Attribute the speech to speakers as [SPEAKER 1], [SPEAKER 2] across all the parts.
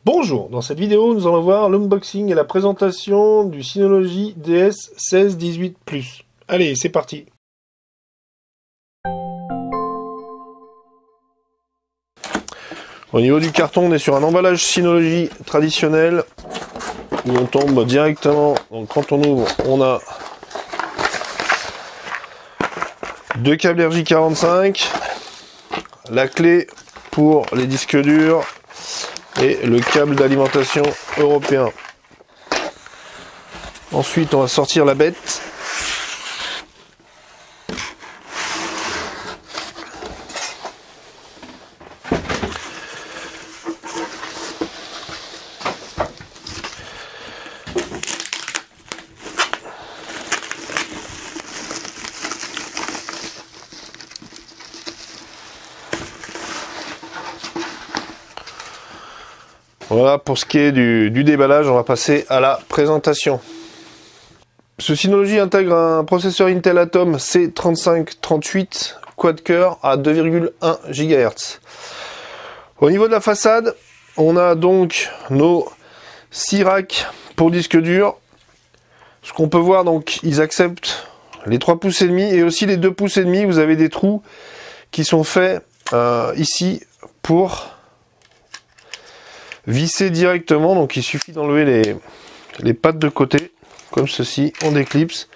[SPEAKER 1] Bonjour, dans cette vidéo nous allons voir l'unboxing et la présentation du Synology DS1618+. Allez, c'est parti. Au niveau du carton, on est sur un emballage Synology traditionnel où on tombe directement. Donc quand on ouvre, on a deux câbles RJ45, la clé pour les disques durs et le câble d'alimentation européen. Ensuite, on va sortir la bête. Voilà pour ce qui est du déballage, on va passer à la présentation. Ce Synology intègre un processeur Intel Atom C3538 quad-core à 2,1 GHz. Au niveau de la façade, on a donc nos 6 racks pour disque dur. Ce qu'on peut voir, donc, ils acceptent les 3,5 pouces et aussi les 2,5 pouces. Vous avez des trous qui sont faits ici pour visser directement, donc il suffit d'enlever les pattes de côté, comme ceci, on déclipse,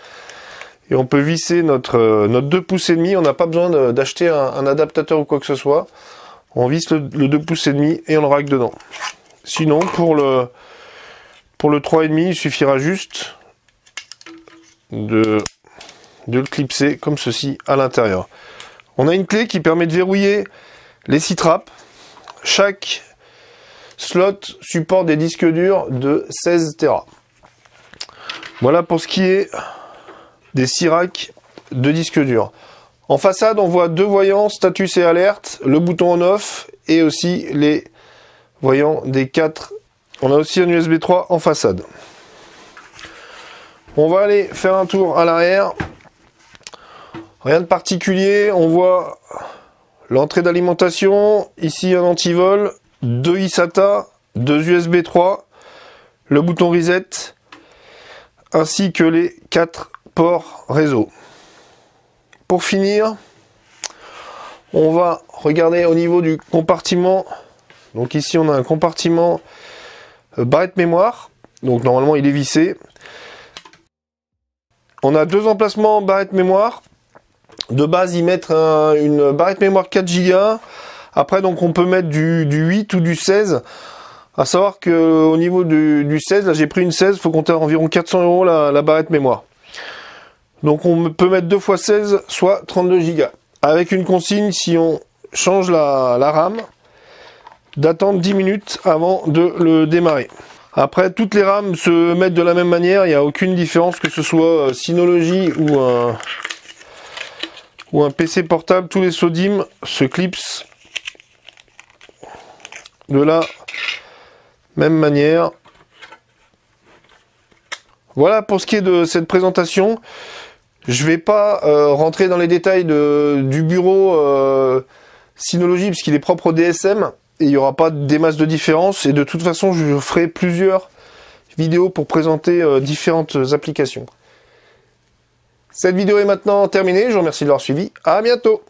[SPEAKER 1] et on peut visser notre 2,5 pouces, on n'a pas besoin d'acheter un adaptateur ou quoi que ce soit, on visse le 2,5 pouces et on le rack dedans. Sinon, pour le 3,5, il suffira juste de le clipser, comme ceci, à l'intérieur. On a une clé qui permet de verrouiller les 6 trappes. Chaque slot supporte des disques durs de 16 Tera. Voilà pour ce qui est des 6 racks de disques durs. En façade, on voit 2 voyants status et alerte, le bouton on-off et aussi les voyants des 4. On a aussi un USB 3 en façade. On va aller faire un tour à l'arrière. Rien de particulier, on voit l'entrée d'alimentation, ici un antivol, 2 eSATA, 2 USB 3, le bouton reset, ainsi que les 4 ports réseau. Pour finir, on va regarder au niveau du compartiment. Donc ici on a un compartiment barrette mémoire, donc normalement il est vissé. On a 2 emplacements barrette mémoire. De base ils mettent une barrette mémoire 4 Go. Après, donc, on peut mettre du 8 ou du 16. À savoir que au niveau du 16, là, j'ai pris une 16, il faut compter environ 400 € la barrette mémoire. Donc, on peut mettre 2 x 16, soit 32 Go. Avec une consigne, si on change la RAM, d'attendre 10 minutes avant de le démarrer. Après, toutes les RAM se mettent de la même manière, il n'y a aucune différence, que ce soit Synology ou un PC portable, tous les SODIMM se clipsent de la même manière. Voilà pour ce qui est de cette présentation. Je vais pas rentrer dans les détails du bureau Synology puisqu'il est propre au DSM et il n'y aura pas des masses de différence, et de toute façon je ferai plusieurs vidéos pour présenter différentes applications. Cette vidéo est maintenant terminée, je vous remercie de l'avoir suivi, à bientôt.